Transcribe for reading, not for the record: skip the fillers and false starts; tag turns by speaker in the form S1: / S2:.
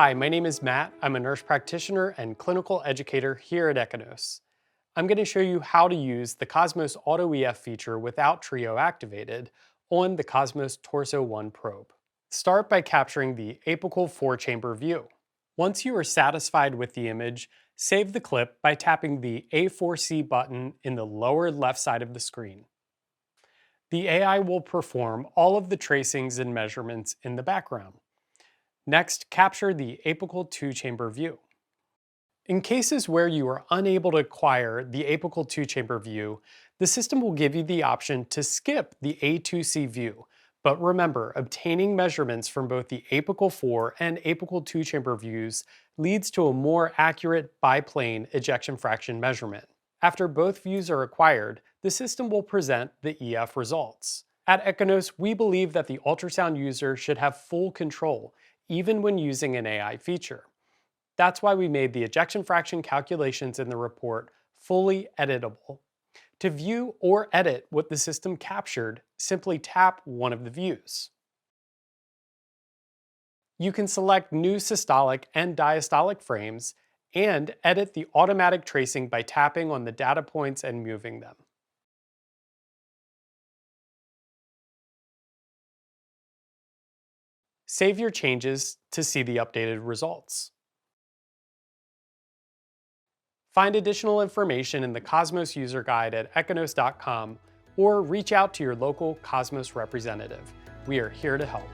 S1: Hi, my name is Matt. I'm a nurse practitioner and clinical educator here at Econos. I'm going to show you how to use the Kosmos Auto EF feature without Trio activated on the Kosmos Torso 1 probe. Start by capturing the apical 4-chamber view. Once you are satisfied with the image, save the clip by tapping the A4C button in the lower left side of the screen. The AI will perform all of the tracings and measurements in the background. Next, capture the apical 2-chamber view. In cases where you are unable to acquire the apical 2-chamber view, the system will give you the option to skip the A2C view. But remember, obtaining measurements from both the apical 4 and apical 2-chamber views leads to a more accurate biplane ejection fraction measurement. After both views are acquired, the system will present the EF results. At Econos, we believe that the ultrasound user should have full control, even when using an AI feature. That's why we made the ejection fraction calculations in the report fully editable. To view or edit what the system captured, simply tap one of the views. You can select new systolic and diastolic frames and edit the automatic tracing by tapping on the data points and moving them. Save your changes to see the updated results. Find additional information in the Kosmos user guide at econos.com or reach out to your local Kosmos representative. We are here to help.